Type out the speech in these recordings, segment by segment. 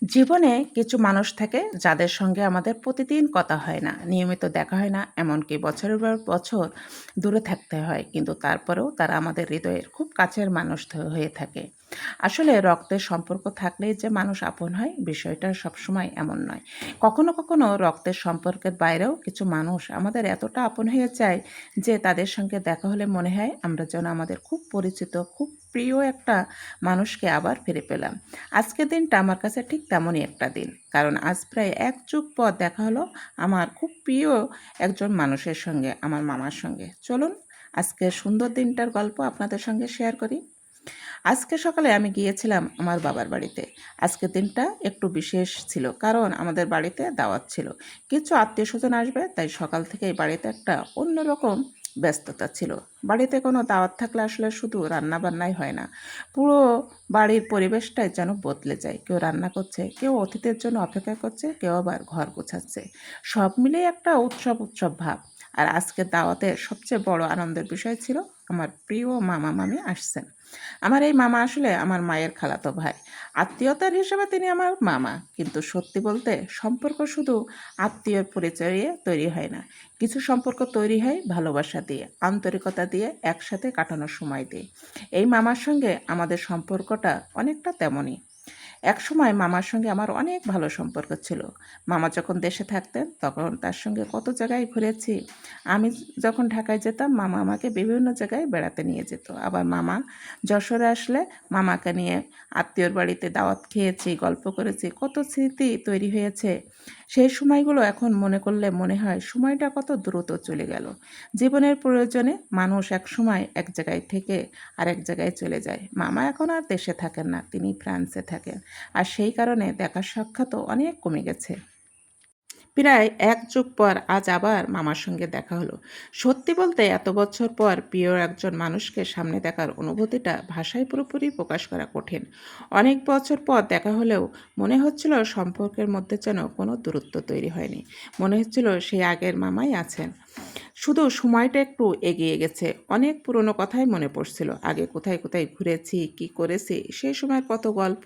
জীবনে কিছু মানুষ থাকে যাদের সঙ্গে আমাদের প্রতিদিন কথা হয় না, নিয়মিত দেখা হয় না, এমনকি বছরের পর বছর দূরে থাকতে হয়। কিন্তু তারপরেও তারা আমাদের হৃদয়ের খুব কাছের মানুষ হয়ে থাকে। আসলে রক্তের সম্পর্ক থাকলেই যে মানুষ আপন হয়, বিষয়টা সবসময় এমন নয়। কখনো কখনো রক্তের সম্পর্কের বাইরেও কিছু মানুষ আমাদের এতটা আপন হয়ে যায় যে তাদের সঙ্গে দেখা হলে মনে হয় আমরা যেন আমাদের খুব পরিচিত, খুব প্রিয় একটা মানুষকে আবার ফিরে পেলাম। আজকের দিনটা আমার কাছে ঠিক তেমনই একটা দিন। কারণ আজ প্রায় ১ যুগ পর দেখা হলো আমার খুব প্রিয় একজন মানুষের সঙ্গে, আমার মামার সঙ্গে। চলুন আজকের সুন্দর দিনটার গল্প আপনাদের সঙ্গে শেয়ার করি। আজকে সকালে আমি গিয়েছিলাম আমার বাবার বাড়িতে। আজকের দিনটা একটু বিশেষ ছিল, কারণ আমাদের বাড়িতে দাওয়াত ছিল। কিছু আত্মীয়স্বজন আসবে, তাই সকাল থেকেই বাড়িতে একটা অন্যরকম ব্যস্ততা ছিল। বাড়িতে কোনো দাওয়াত থাকলে আসলে শুধু রান্নাবান্নাই হয় না, পুরো বাড়ির পরিবেশটাই যেন বদলে যায়। কেউ রান্না করছে, কেউ অতিথির জন্য অপেক্ষা করছে, কেউ আবার ঘর গোছাচ্ছে। সব মিলিয়ে একটা উৎসব উৎসব ভাব। আর আজকের দাওয়াতের সবচেয়ে বড় আনন্দের বিষয় ছিল আমার প্রিয় মামা মামি আসছেন। আমার এই মামা আসলে আমার মায়ের খালাতো ভাই। আত্মীয়তার হিসেবে তিনি আমার মামা, কিন্তু সত্যি বলতে সম্পর্ক শুধু আত্মীয়র পরিচয়ে তৈরি হয় না। কিছু সম্পর্ক তৈরি হয় ভালোবাসা দিয়ে, আন্তরিকতা দিয়ে, একসাথে কাটানোর সময় দিয়ে। এই মামার সঙ্গে আমাদের সম্পর্কটা অনেকটা তেমনই। একসময় মামার সঙ্গে আমার অনেক ভালো সম্পর্ক ছিল। মামা যখন দেশে থাকতেন তখন তার সঙ্গে কত জায়গায় ঘুরেছি। আমি যখন ঢাকায় যেতাম মামা আমাকে বিভিন্ন জায়গায় বেড়াতে নিয়ে যেত। আবার মামা যশোরে আসলে মামাকে নিয়ে আত্মীয়র বাড়িতে দাওয়াত খেয়েছি, গল্প করেছি, কত স্মৃতি তৈরি হয়েছে। সেই সময়গুলো এখন মনে করলে মনে হয় সময়টা কত দ্রুত চলে গেল। জীবনের প্রয়োজনে মানুষ একসময় এক জায়গায় থেকে আরেক জায়গায় চলে যায়। মামা এখন আর দেশে থাকেন না, তিনি ফ্রান্সে থাকেন। আর সেই কারণে দেখা সাক্ষাৎও অনেক কমে গেছে। প্রায় ১ যুগ পর আজ আবার মামার সঙ্গে দেখা হলো। সত্যি বলতে এত বছর পর প্রিয় একজন মানুষকে সামনে দেখার অনুভূতিটা ভাষায় পুরোপুরি প্রকাশ করা কঠিন। অনেক বছর পর দেখা হলেও মনে হচ্ছিল সম্পর্কের মধ্যে যেন কোনো দূরত্ব তৈরি হয়নি। মনে হচ্ছিল সেই আগের মামাই আছেন। শুধু সময়টা একটু এগিয়ে গেছে। অনেক পুরনো কথাই মনে পড়ছিল। আগে কোথায় কোথায় ঘুরেছি, কী করেছি, সেই সময়ের কত গল্প,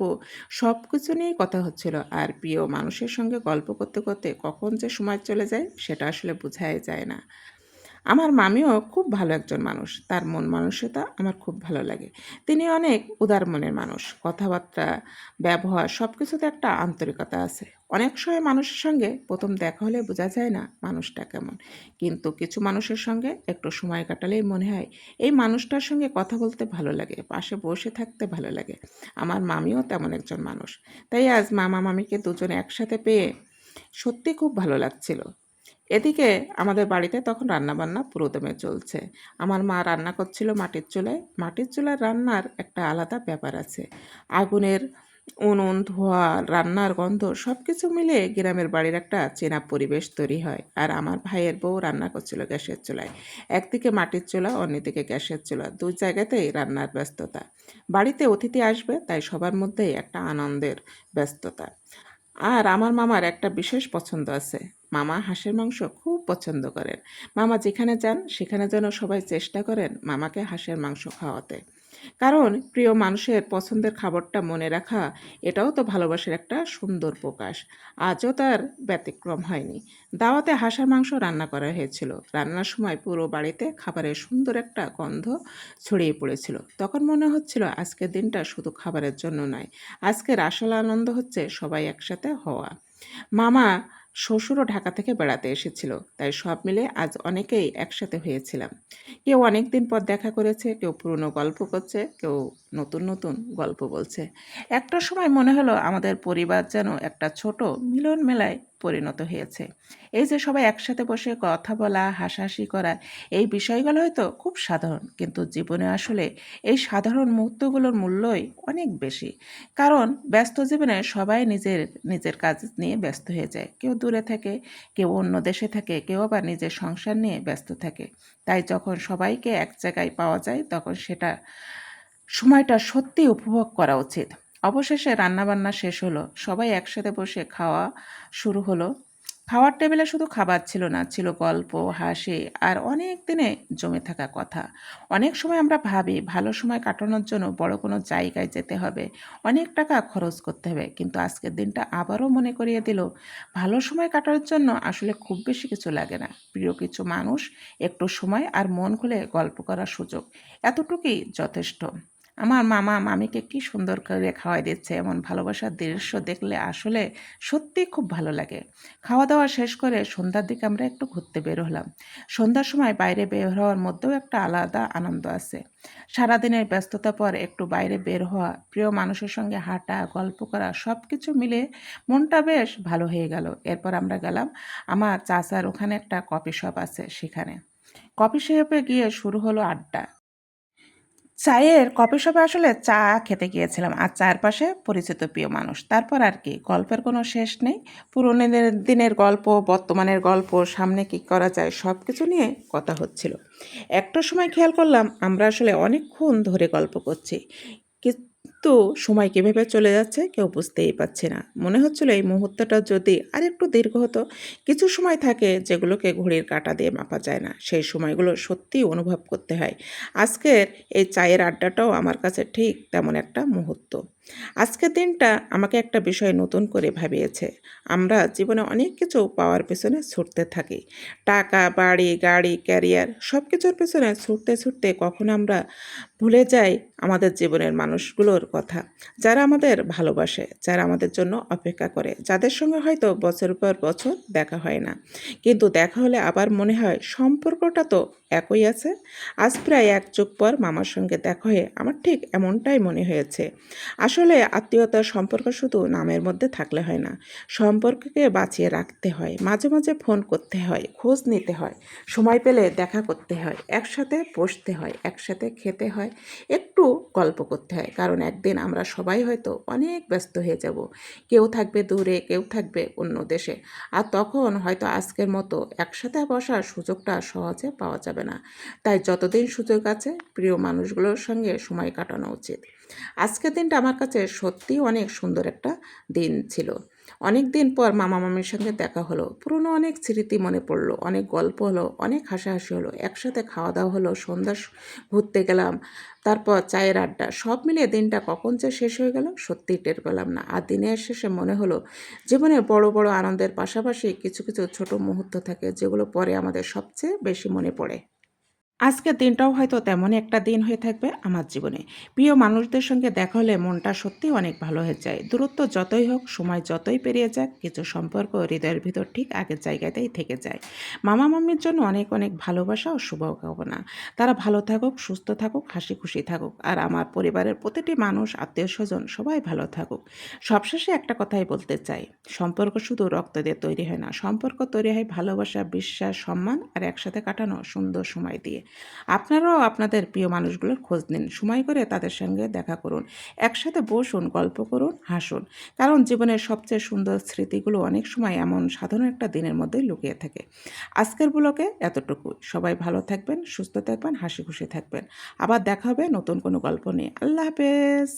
সব কিছু নিয়েই কথা হচ্ছিল। আর প্রিয় মানুষের সঙ্গে গল্প করতে করতে কখন যে সময় চলে যায় সেটা আসলে বোঝাই যায় না। আমার মামিও খুব ভালো একজন মানুষ। তার মন মানসিকতা আমার খুব ভালো লাগে। তিনি অনেক উদার মনের মানুষ। কথাবার্তা, ব্যবহার সব কিছুতে একটা আন্তরিকতা আছে। অনেক সময় মানুষের সঙ্গে ১ম দেখা হলে বোঝা যায় না মানুষটা কেমন। কিন্তু কিছু মানুষের সঙ্গে একটু সময় কাটালেই মনে হয় এই মানুষটার সঙ্গে কথা বলতে ভালো লাগে, পাশে বসে থাকতে ভালো লাগে। আমার মামিও তেমন একজন মানুষ। তাই আজ মামা মামিকে দুজনে একসাথে পেয়ে সত্যি খুব ভালো লাগছিল। এদিকে আমাদের বাড়িতে তখন রান্নাবান্না পুরোদমে চলছে। আমার মা রান্না করছিল মাটির চুলায়। মাটির চুলার রান্নার একটা আলাদা ব্যাপার আছে। আগুনের উনুন, ধোঁয়া, রান্নার গন্ধ সবকিছু মিলিয়ে গ্রামের বাড়ির একটা চেনা পরিবেশ তৈরি হয়। আর আমার ভাইয়ের বউ রান্না করছিল গ্যাসের চুলায়। একদিকে মাটির চুলা, অন্যদিকে গ্যাসের চুলা। ২ জায়গাতেই রান্নার ব্যস্ততা। বাড়িতে অতিথি আসবে, তাই সবার মধ্যেই একটা আনন্দের ব্যস্ততা। আর আমার মামার একটা বিশেষ পছন্দ আছে। মামা হাঁসের মাংস খুব পছন্দ করেন। মামা যেখানে যান সেখানে যেন সবাই চেষ্টা করেন মামাকে হাঁসের মাংস খাওয়াতে। কারণ প্রিয় মানুষের পছন্দের খাবারটা মনে রাখা, এটাও তো ভালোবাসার একটা সুন্দর প্রকাশ। আজও তার ব্যতিক্রম হয়নি। দাওয়াতে হাঁসের মাংস রান্না করা হয়েছিল। রান্নার সময় পুরো বাড়িতে খাবারের সুন্দর একটা গন্ধ ছড়িয়ে পড়েছিল। তখন মনে হচ্ছিল আজকের দিনটা শুধু খাবারের জন্য নয়, আজকের আসল আনন্দ হচ্ছে সবাই একসাথে হওয়া। মামা শ্বশুরও ঢাকা থেকে বেড়াতে এসেছিল, তাই সব মিলে আজ অনেকেই একসাথে হয়েছিলাম। কেউ অনেক দিন পর দেখা করেছে, কেউ পুরনো গল্প করছে, কেউ নতুন নতুন গল্প বলছে। একটা সময় মনে হলো আমাদের পরিবার যেন একটা ছোট মিলন মেলায় পরিণত হয়েছে। এই যে সবাই একসাথে বসে কথা বলা, হাসাহাসি করা, এই বিষয়গুলো হয়তো খুব সাধারণ, কিন্তু জীবনে আসলে এই সাধারণ মুহূর্তগুলোর মূল্যই অনেক বেশি। কারণ ব্যস্ত জীবনে সবাই নিজের নিজের কাজ নিয়ে ব্যস্ত হয়ে যায়। কেউ দূরে থাকে, কেউ অন্য দেশে থাকে, কেউ আবার নিজের সংসার নিয়ে ব্যস্ত থাকে। তাই যখন সবাইকে এক জায়গায় পাওয়া যায় তখন সেটা সময়টা সত্যিই উপভোগ করা উচিত। অবশেষে রান্নাবান্না শেষ হলো। সবাই একসাথে বসে খাওয়া শুরু হলো। খাওয়ার টেবিলে শুধু খাবার ছিল না, ছিল গল্প, হাসি আর অনেক দিনে জমে থাকা কথা। অনেক সময় আমরা ভাবি ভালো সময় কাটানোর জন্য বড় কোনো জায়গায় যেতে হবে, অনেক টাকা খরচ করতে হবে। কিন্তু আজকের দিনটা আবারও মনে করিয়ে দিল, ভালো সময় কাটানোর জন্য আসলে খুব বেশি কিছু লাগে না। প্রিয় কিছু মানুষ, একটু সময় আর মন খুলে গল্প করার সুযোগ, এতটুকুই যথেষ্ট। আমার মামা মামিকে কি সুন্দর করে খাওয়াই দিচ্ছে, এমন ভালোবাসার দৃশ্য দেখলে আসলে সত্যিই খুব ভালো লাগে। খাওয়া দাওয়া শেষ করে সন্ধ্যার দিকে আমরা একটু ঘুরতে বের হলাম। সন্ধ্যার সময় বাইরে বের হওয়ার মধ্যেও একটা আলাদা আনন্দ আছে। সারাদিনের ব্যস্ততার পর একটু বাইরে বের হওয়া, প্রিয় মানুষের সঙ্গে হাঁটা, গল্প করা, সব কিছু মিলে মনটা বেশ ভালো হয়ে গেল। এরপর আমরা গেলাম আমার চাচার ওখানে একটা কফি শপ আছে সেখানে। কফি শপে গিয়ে শুরু হলো আড্ডা। কফি শপে আসলে চা খেতে গিয়েছিলাম আর চারপাশে পরিচিত প্রিয় মানুষ। তারপর আর কি, গল্পের কোনো শেষ নেই। পুরোনো দিনের গল্প, বর্তমানের গল্প, সামনে কি করা যায় সব কিছু নিয়ে কথা হচ্ছিল। একটা সময় খেয়াল করলাম আমরা আসলে অনেকক্ষণ ধরে গল্প করছি, কিন্তু সময় কীভাবে চলে যাচ্ছে কেউ বুঝতেই পারছে না। মনে হচ্ছিল এই মুহূর্তটা যদি আর একটু দীর্ঘ হতো। কিছু সময় থাকে যেগুলোকে ঘড়ির কাঁটা দিয়ে মাপা যায় না, সেই সময়গুলো সত্যিই অনুভব করতে হয়। আজকের এই চায়ের আড্ডাটাও আমার কাছে ঠিক তেমন একটা মুহূর্ত। আজকের দিনটা আমাকে একটা বিষয় নতুন করে ভাবিয়েছে। আমরা জীবনে অনেক কিছু পাওয়ার পেছনে ছুটতে থাকি। টাকা, বাড়ি, গাড়ি, ক্যারিয়ার সব কিছুর পেছনে ছুটতে ছুটতে কখন আমরা ভুলে যাই আমাদের জীবনের মানুষগুলোর কথা, যারা আমাদের ভালোবাসে, যারা আমাদের জন্য অপেক্ষা করে, যাদের সঙ্গে হয়তো বছর পর বছর দেখা হয় না, কিন্তু দেখা হলে আবার মনে হয় সম্পর্কটা তো একই আছে। আজ প্রায় 1 যুগ পর মামার সঙ্গে দেখা হয়ে আমার ঠিক এমনটাই মনে হয়েছে। আসলে আত্মীয়তার সম্পর্ক শুধু নামের মধ্যে থাকলে হয় না, সম্পর্ককে বাঁচিয়ে রাখতে হয়। মাঝে মাঝে ফোন করতে হয়, খোঁজ নিতে হয়, সময় পেলে দেখা করতে হয়, একসাথে বসতে হয়, একসাথে খেতে হয়, একটু গল্প করতে হয়। কারণ একদিন আমরা সবাই হয়তো অনেক ব্যস্ত হয়ে যাব। কেউ থাকবে দূরে, কেউ থাকবে অন্য দেশে। আর তখন হয়তো আজকের মতো একসাথে বসার সুযোগটা সহজে পাওয়া যাবে না। তাই যতদিন সুযোগ আছে প্রিয় মানুষগুলোর সঙ্গে সময় কাটানো উচিত। আজকের দিনটা আমার কাছে সত্যিই অনেক সুন্দর একটা দিন ছিল। অনেক দিন পর মামা মামির সঙ্গে দেখা হলো, পুরনো অনেক স্মৃতি মনে পড়লো, অনেক গল্প হলো, অনেক হাসাহাসি হলো, একসাথে খাওয়া দাওয়া হলো, ঘুরতে গেলাম, তারপর চায়ের আড্ডা, সব মিলিয়ে দিনটা কখন যে শেষ হয়ে গেল সত্যিই টের পেলাম না। আর দিনের শেষে মনে হলো জীবনে বড় বড় আনন্দের পাশাপাশি কিছু কিছু ছোট মুহূর্ত থাকে যেগুলো পরে আমাদের সবচেয়ে বেশি মনে পড়ে। আজকের দিনটাও হয়তো তেমনই একটা দিন হয়ে থাকবে আমার জীবনে। প্রিয় মানুষদের সঙ্গে দেখা হলে মনটা সত্যিই অনেক ভালো হয়ে যায়। দূরত্ব যতই হোক, সময় যতই পেরিয়ে যাক, কিছু সম্পর্ক হৃদয়ের ভিতর ঠিক আগের জায়গাতেই থেকে যায়। মামা মাম্মির জন্য অনেক অনেক ভালোবাসা ও শুভকামনা। তারা ভালো থাকুক, সুস্থ থাকুক, হাসি খুশি থাকুক। আর আমার পরিবারের প্রতিটি মানুষ, আত্মীয় স্বজন সবাই ভালো থাকুক। সবশেষে একটা কথাই বলতে চাই, সম্পর্ক শুধু রক্ত দিয়ে তৈরি হয় না, সম্পর্ক তৈরি হয় ভালোবাসা, বিশ্বাস, সম্মান আর একসাথে কাটানো সুন্দর সময় দিয়ে। আপনারাও আপনাদের প্রিয় মানুষগুলোর খোঁজ নিন, সময় করে তাদের সঙ্গে দেখা করুন, একসাথে বসুন, গল্প করুন, হাসুন। কারণ জীবনের সবচেয়ে সুন্দর স্মৃতিগুলো অনেক সময় এমন সাধারণ একটা দিনের মধ্যেই লুকিয়ে থাকে। আজকের ব্লগে এতটুকু। সবাই ভালো থাকবেন, সুস্থ থাকবেন, হাসি খুশি থাকবেন। আবার দেখা হবে নতুন কোনো গল্প নিয়ে। আল্লাহ হাফেজ।